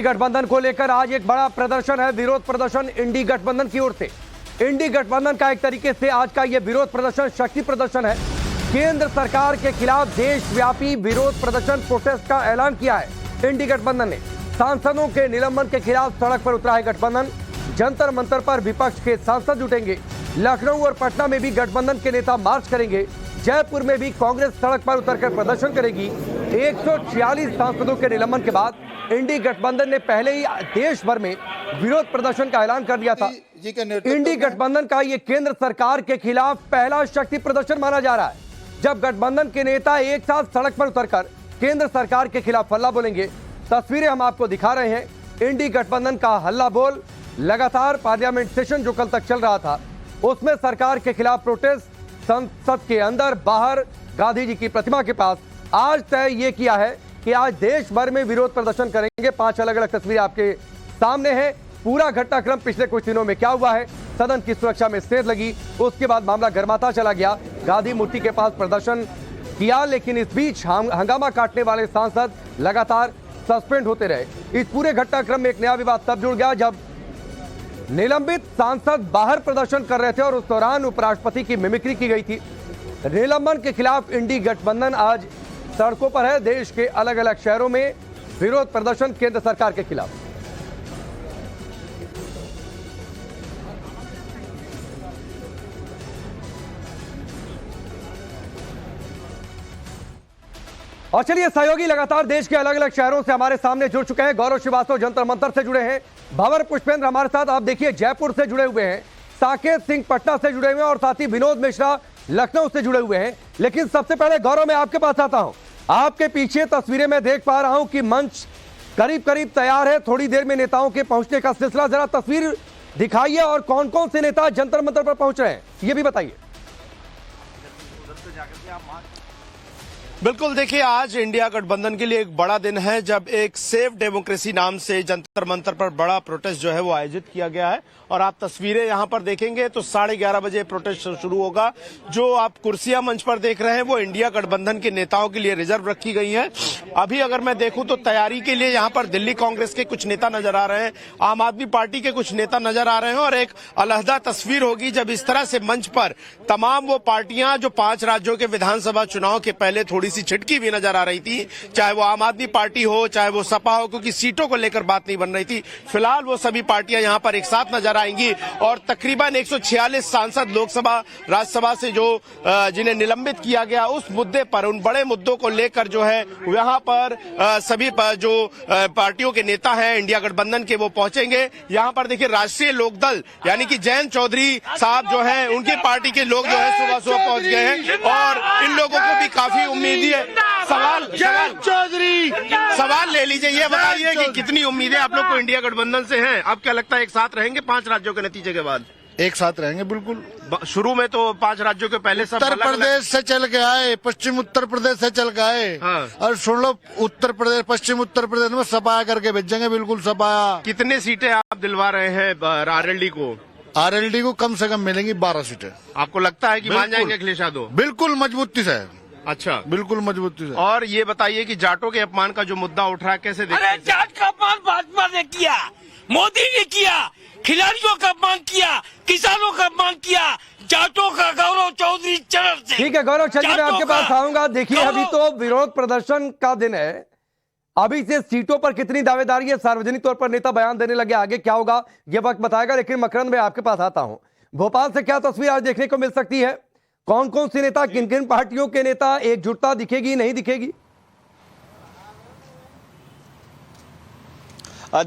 गठबंधन को लेकर आज एक बड़ा प्रदर्शन है, विरोध प्रदर्शन इंडी गठबंधन की ओर से। इंडी गठबंधन का एक तरीके से आज का यह विरोध प्रदर्शन शक्ति प्रदर्शन है। केंद्र सरकार के खिलाफ देशव्यापी विरोध प्रदर्शन प्रोटेस्ट का ऐलान किया है इंडी गठबंधन ने। सांसदों के निलंबन के खिलाफ सड़क पर उतरा है गठबंधन। जंतर मंतर पर विपक्ष के सांसद जुटेंगे। लखनऊ और पटना में भी गठबंधन के नेता मार्च करेंगे। जयपुर में भी कांग्रेस सड़क पर उतरकर प्रदर्शन करेगी। 146 सांसदों के निलंबन के बाद इंडी गठबंधन ने पहले ही देश भर में विरोध प्रदर्शन का ऐलान कर दिया था। इंडी गठबंधन का ये केंद्र सरकार के खिलाफ पहला शक्ति प्रदर्शन माना जा रहा है, जब गठबंधन के नेता एक साथ सड़क पर उतरकर केंद्र सरकार के खिलाफ हल्ला बोलेंगे। तस्वीरें हम आपको दिखा रहे हैं। इंडी गठबंधन का हल्ला बोल लगातार पार्लियामेंट सेशन जो कल तक चल रहा था, उसमें सरकार के खिलाफ प्रोटेस्ट संसद के अंदर बाहर गांधी जी की प्रतिमा के पास आज तय ये किया है कि आज देश भर में विरोध प्रदर्शन करेंगे। 5 अलग अलग तस्वीरें आपके सामने हैं। पूरा घटनाक्रम पिछले कुछ दिनों में क्या हुआ है, सदन की सुरक्षा में सेध लगी, उसके बाद मामला गर्माता चला गया। गांधी मूर्ति के पास प्रदर्शन किया, लेकिन इस बीच हंगामा काटने वाले सांसद लगातार सस्पेंड होते रहे। इस पूरे घटनाक्रम में एक नया विवाद तब जुड़ गया जब निलंबित सांसद बाहर प्रदर्शन कर रहे थे और उस दौरान उपराष्ट्रपति की मिमिक्री की गई थी। निलंबन के खिलाफ इंडी गठबंधन आज सड़कों पर है। देश के अलग अलग शहरों में विरोध प्रदर्शन केंद्र सरकार के खिलाफ। और चलिए, सहयोगी लगातार देश के अलग अलग शहरों से हमारे सामने जुड़ चुके हैं। गौरव श्रीवास्तव जंतर मंतर से जुड़े हैं, भंवर पुष्पेंद्र हमारे साथ आप देखिए जयपुर से जुड़े हुए हैं, साकेत सिंह पटना से जुड़े हुए हैं और साथ ही विनोद मिश्रा लखनऊ से जुड़े हुए हैं। लेकिन सबसे पहले गौरव, मैं आपके पास आता हूं। आपके पीछे तस्वीरें में देख पा रहा हूं कि मंच करीब करीब तैयार है। थोड़ी देर में नेताओं के पहुंचने का सिलसिला, जरा तस्वीर दिखाइए और कौन कौन से नेता जंतर मंतर पर पहुंच रहे हैं ये भी बताइए। बिल्कुल, देखिए आज इंडिया गठबंधन के लिए एक बड़ा दिन है, जब एक सेफ डेमोक्रेसी नाम से जंतर मंतर पर बड़ा प्रोटेस्ट जो है वो आयोजित किया गया है। और आप तस्वीरें यहां पर देखेंगे तो 11:30 बजे प्रोटेस्ट शुरू होगा। जो आप कुर्सियां मंच पर देख रहे हैं वो इंडिया गठबंधन के नेताओं के लिए रिजर्व रखी गई हैं। अभी अगर मैं देखूं तो तैयारी के लिए यहां पर दिल्ली कांग्रेस के कुछ नेता नजर आ रहे हैं, आम आदमी पार्टी के कुछ नेता नजर आ रहे हैं और एक अलहदा तस्वीर होगी जब इस तरह से मंच पर तमाम वो पार्टियां जो 5 राज्यों के विधानसभा चुनाव के पहले थोड़ी सी छिटकी भी नजर आ रही थी, चाहे वो आम आदमी पार्टी हो चाहे वो सपा हो, क्योंकि सीटों को लेकर बात नहीं बन रही थी। फिलहाल वो सभी पार्टियां यहां पर एक साथ नजर आएंगी और तकरीबन 146 सांसद लोकसभा राज्यसभा से जो जिन्हें निलंबित किया गया उस मुद्दे पर, उन बड़े मुद्दों को लेकर जो है यहां पर सभी जो पार्टियों के नेता हैं इंडिया गठबंधन के वो पहुंचेंगे। यहां पर देखिए राष्ट्रीय लोकदल यानी कि जयंत चौधरी साहब जो है उनकी पार्टी के लोग जो है सुबह सुबह पहुंच गए हैं और इन लोगों को भी काफी उम्मीद है। सवाल ले लीजिए, ये बताइए कि कितनी उम्मीदें आप लोग को इंडिया गठबंधन से हैं? अब क्या लगता है एक साथ रहेंगे 5 राज्यों के नतीजे के बाद? एक साथ रहेंगे बिल्कुल। शुरू में तो 5 राज्यों के पहले सब उत्तर प्रदेश से चल के आए, पश्चिम उत्तर प्रदेश से चल के आए। हाँ। और सुन लो, उत्तर प्रदेश पश्चिम उत्तर प्रदेश में सपाया करके भेजेंगे, बिल्कुल सपाया। कितने सीटें आप दिलवा रहे हैं आरएलडी को? आरएलडी को कम से कम मिलेंगी 12 सीटें। आपको लगता है कि मान जाएंगे अखिलेश यादव? बिल्कुल मजबूती से। अच्छा, बिल्कुल मजबूती से। और ये बताइए कि जाटों के अपमान का जो मुद्दा उठ रहा है कैसे देखते हैं? अरे जाट का अपमान भाजपा ने किया, मोदी ने किया, खिलाड़ियों का अपमान किया, किसानों का अपमान किया, जाटों का गौरव चौधरी चरण से। ठीक है गौरव, चलिए मैं आपके पास आऊंगा। देखिए अभी तो विरोध प्रदर्शन का दिन है, अभी से सीटों पर कितनी दावेदारी है, सार्वजनिक तौर पर नेता बयान देने लगे, आगे क्या होगा ये वक्त बताएगा। लेकिन मकरंद, मैं आपके पास आता हूं। भोपाल से क्या तस्वीर आज देखने को मिल सकती है? कौन कौन से नेता, किन किन पार्टियों के नेता, एकजुटता दिखेगी नहीं दिखेगी?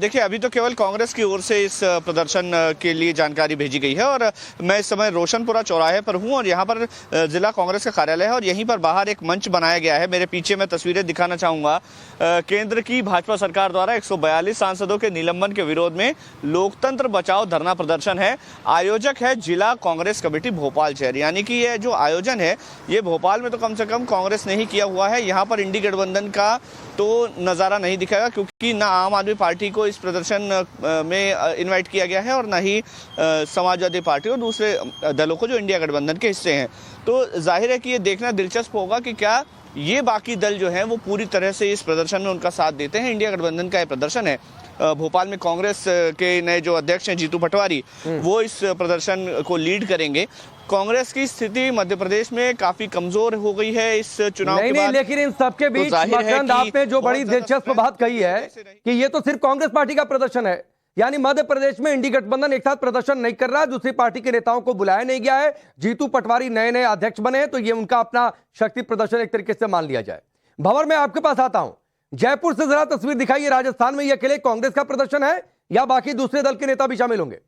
देखिए अभी तो केवल कांग्रेस की ओर से इस प्रदर्शन के लिए जानकारी भेजी गई है और मैं इस समय रोशनपुरा चौराहे पर हूं और यहां पर जिला कांग्रेस का कार्यालय है और यहीं पर बाहर एक मंच बनाया गया है। मेरे पीछे मैं तस्वीरें दिखाना चाहूंगा। केंद्र की भाजपा सरकार द्वारा 142 सांसदों के निलंबन के विरोध में लोकतंत्र बचाओ धरना प्रदर्शन है। आयोजक है जिला कांग्रेस कमेटी भोपाल शहर, यानी कि ये जो आयोजन है ये भोपाल में तो कम से कम कांग्रेस ने ही किया हुआ है। यहाँ पर इंडी गठबंधन का तो नज़ारा नहीं दिखाएगा, क्योंकि ना आम आदमी पार्टी को इस प्रदर्शन में इनवाइट किया गया है और ना ही समाजवादी पार्टी और दूसरे दलों को जो इंडिया गठबंधन के हिस्से हैं। तो जाहिर है कि ये देखना दिलचस्प होगा कि क्या ये बाकी दल जो हैं वो पूरी तरह से इस प्रदर्शन में उनका साथ देते हैं। इंडिया गठबंधन का ये प्रदर्शन है भोपाल में कांग्रेस के नए जो अध्यक्ष हैं जीतू पटवारी, वो इस प्रदर्शन को लीड करेंगे। कांग्रेस की स्थिति मध्य प्रदेश में काफी कमजोर हो गई है इस चुनाव के बाद। लेकिन इन सबके बीच मकरंद, आपने जो बड़ी दिलचस्प बात कही है कि ये तो सिर्फ कांग्रेस पार्टी का प्रदर्शन है, यानी मध्य प्रदेश में इंडी गठबंधन एक साथ प्रदर्शन नहीं कर रहा है, दूसरी पार्टी के नेताओं को बुलाया नहीं गया है। जीतू पटवारी नए नए अध्यक्ष बने हैं तो ये उनका अपना शक्ति प्रदर्शन एक तरीके से मान लिया जाए। भंवर, मैं आपके पास आता हूं, जयपुर से जरा तस्वीर दिखाइए। राजस्थान में ये अकेले कांग्रेस का प्रदर्शन है या बाकी दूसरे दल के नेता भी शामिल होंगे?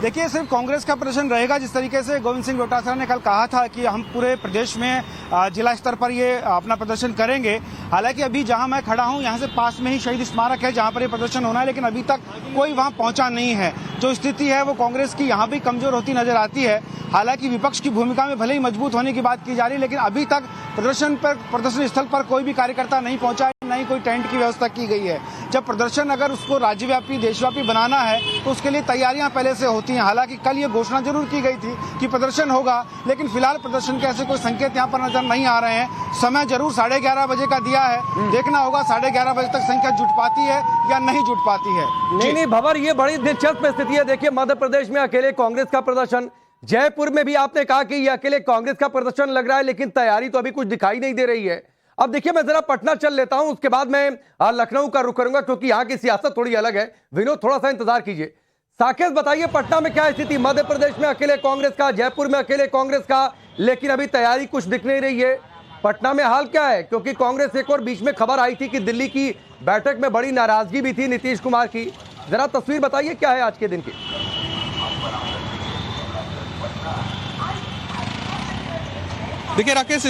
देखिए, सिर्फ कांग्रेस का प्रदर्शन रहेगा। जिस तरीके से गोविंद सिंह डोटासरा ने कल कहा था कि हम पूरे प्रदेश में जिला स्तर पर ये अपना प्रदर्शन करेंगे। हालांकि अभी जहां मैं खड़ा हूं यहां से पास में ही शहीद स्मारक है जहां पर ये प्रदर्शन होना है, लेकिन अभी तक कोई वहां पहुंचा नहीं है। जो स्थिति है वो कांग्रेस की यहां भी कमजोर होती नजर आती है। हालांकि विपक्ष की भूमिका में भले ही मजबूत होने की बात की जा रही है, लेकिन अभी तक प्रदर्शन स्थल पर कोई भी कार्यकर्ता नहीं पहुंचा है, न ही कोई टेंट की व्यवस्था की गई है। जब प्रदर्शन अगर उसको राज्यव्यापी देशव्यापी बनाना है तो उसके लिए तैयारियां पहले से होती हैं। हालांकि कल ये घोषणा जरूर की गई थी कि प्रदर्शन होगा, लेकिन फिलहाल प्रदर्शन के ऐसे कोई संकेत यहां पर नजर नहीं आ रहे हैं। समय जरूर 11:30 बजे का दिया है, देखना होगा 11:30 बजे तक संख्या जुट पाती है या नहीं जुट पाती है। नहीं भंवर, ये बड़ी दिलचस्प स्थिति है। देखिए, मध्य प्रदेश में अकेले कांग्रेस का प्रदर्शन, जयपुर में भी आपने कहा कि ये अकेले कांग्रेस का प्रदर्शन लग रहा है, लेकिन तैयारी तो अभी कुछ दिखाई नहीं दे रही है। अब देखिए, मैं जरा पटना चल लेता हूं, उसके बाद मैं लखनऊ का रुख करूंगा क्योंकि यहां की सियासत थोड़ी अलग है। विनोद, थोड़ा सा इंतजार कीजिए। साकेत, बताइए पटना में क्या स्थिति? मध्य प्रदेश में अकेले कांग्रेस का, जयपुर में अकेले कांग्रेस का, लेकिन अभी तैयारी कुछ दिख नहीं रही है। पटना में हाल क्या है? क्योंकि कांग्रेस, एक और बीच में खबर आई थी कि दिल्ली की बैठक में बड़ी नाराजगी भी थी नीतीश कुमार की। जरा तस्वीर बताइए क्या है आज के दिन की। देखिए राकेश,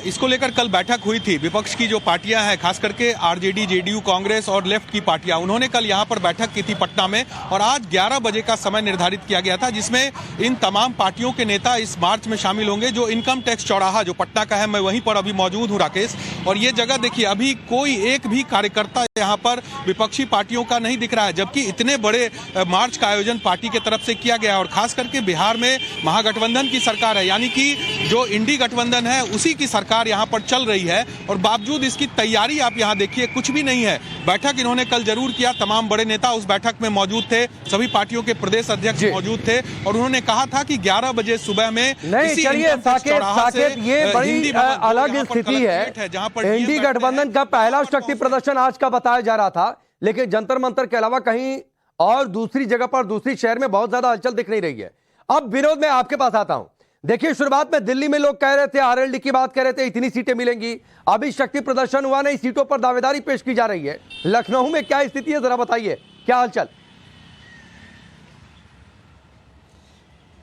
इसको लेकर कल बैठक हुई थी। विपक्ष की जो पार्टियां हैं, खास करके आरजेडी, जेडीयू, कांग्रेस और लेफ्ट की पार्टियां, उन्होंने कल यहां पर बैठक की थी पटना में, और आज 11 बजे का समय निर्धारित किया गया था जिसमें इन तमाम पार्टियों के नेता इस मार्च में शामिल होंगे। जो इनकम टैक्स चौराहा जो पटना का है, मैं वहीं पर अभी मौजूद हूं राकेश, और ये जगह देखिए, अभी कोई एक भी कार्यकर्ता यहाँ पर विपक्षी पार्टियों का नहीं दिख रहा है, जबकि इतने बड़े मार्च का आयोजन पार्टी की तरफ से किया गया है। और खास करके बिहार में महागठबंधन की सरकार है, यानी कि जो इंडी गठबंधन है उसी की सरकार यहां पर चल रही है, और बावजूद इसकी तैयारी आप यहां देखिए कुछ भी नहीं है। बैठक इन्होंने कल जरूर किया, तमाम बड़े नेता उस बैठक में मौजूद थे, सभी पार्टियों के प्रदेश अध्यक्ष मौजूद थे, और उन्होंने कहा था कि 11 बजे सुबह में नहीं। चलिए साकेत, ये बड़ी अलग स्थिति है जहां पर इंडी गठबंधन का पहला शक्ति प्रदर्शन आज का बताया जा रहा था, लेकिन जंतर मंतर के अलावा कहीं और दूसरी जगह पर, दूसरी शहर में बहुत ज्यादा हलचल दिख नहीं रही है। अब विनोद, मैं आपके पास आता हूं। देखिए, शुरुआत में दिल्ली में लोग कह रहे थे, आरएलडी की बात कर रहे थे, इतनी सीटें मिलेंगी। अभी शक्ति प्रदर्शन हुआ नहीं, सीटों पर दावेदारी पेश की जा रही है। लखनऊ में क्या स्थिति है, जरा बताइए, क्या हालचाल?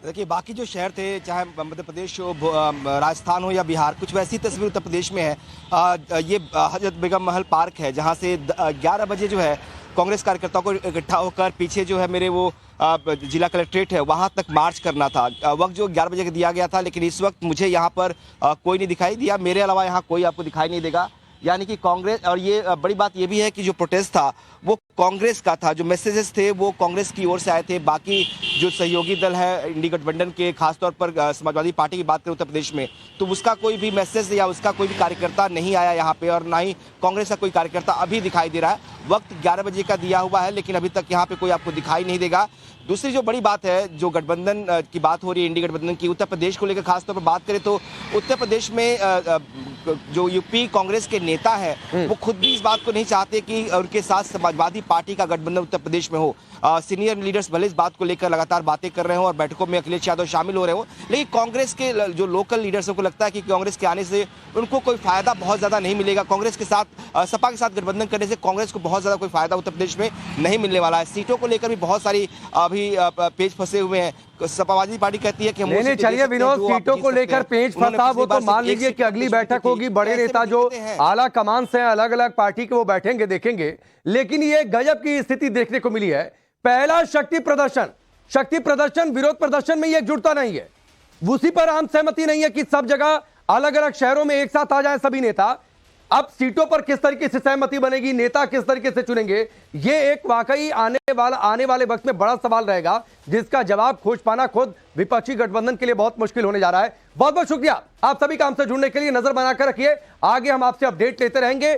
देखिए, बाकी जो शहर थे, चाहे मध्य प्रदेश हो, राजस्थान हो या बिहार, कुछ वैसी तस्वीर उत्तर प्रदेश में है। ये हजरत बेगम महल पार्क है जहां से 11 बजे जो है कांग्रेस कार्यकर्ताओं को इकट्ठा होकर पीछे जो है मेरे वो जिला कलेक्ट्रेट है वहां तक मार्च करना था। वक्त जो 11 बजे का दिया गया था, लेकिन इस वक्त मुझे यहाँ पर कोई नहीं दिखाई दिया। मेरे अलावा यहाँ कोई आपको दिखाई नहीं देगा, यानी कि कांग्रेस। और ये बड़ी बात ये भी है कि जो प्रोटेस्ट था वो कांग्रेस का था, जो मैसेजेस थे वो कांग्रेस की ओर से आए थे। बाकी जो सहयोगी दल है इंडी गठबंधन के, खासतौर पर समाजवादी पार्टी की बात करें उत्तर प्रदेश में, तो उसका कोई भी मैसेज या उसका कोई भी कार्यकर्ता नहीं आया यहाँ पे, और ना ही कांग्रेस का कोई कार्यकर्ता अभी दिखाई दे रहा है। वक्त 11 बजे का दिया हुआ है, लेकिन अभी तक यहाँ पे कोई आपको दिखाई नहीं देगा। दूसरी जो बड़ी बात है, जो गठबंधन की बात हो रही है इंडी गठबंधन की, उत्तर प्रदेश को लेकर खासतौर पर बात करें तो उत्तर प्रदेश में जो यूपी कांग्रेस के नेता हैं वो खुद भी इस बात को नहीं चाहते कि उनके साथ समाजवादी पार्टी का गठबंधन उत्तर प्रदेश में हो। सीनियर लीडर्स भले इस बात को लेकर लगातार बातें कर रहे हो और बैठकों में अखिलेश यादव शामिल हो रहे हो, लेकिन कांग्रेस के जो लोकल लीडर्स को लगता है कि कांग्रेस के आने से उनको कोई फायदा बहुत ज्यादा नहीं मिलेगा। कांग्रेस के साथ, सपा के साथ गठबंधन करने से कांग्रेस को बहुत ज्यादा कोई फायदा उत्तर प्रदेश में नहीं मिलने वाला है। सीटों को लेकर भी बहुत सारी अभी पेच फंसे हुए हैं। समाजवादी पार्टी कहती है कि हम नहीं, चलिए विनोद, सीटों को लेकर पेच फंसा, वो तो मान लीजिए कि अगली बैठक होगी, बड़े नेता जो आला कमान से अलग अलग पार्टी के वो बैठेंगे, देखेंगे। लेकिन ये गजब की स्थिति देखने को मिली है। पहला शक्ति प्रदर्शन विरोध प्रदर्शन में ये एकजुटता नहीं है, उसी पर आम सहमति नहीं है कि सब जगह अलग अलग शहरों में एक साथ आ जाए सभी नेता। अब सीटों पर किस तरीके से सहमति बनेगी, नेता किस तरीके से चुनेंगे, ये एक वाकई आने वाले वक्त में बड़ा सवाल रहेगा, जिसका जवाब खोज पाना खुद विपक्षी गठबंधन के लिए बहुत मुश्किल होने जा रहा है। बहुत बहुत शुक्रिया आप सभी काम से जुड़ने के लिए। नजर बनाकर रखिए, आगे हम आपसे अपडेट लेते रहेंगे।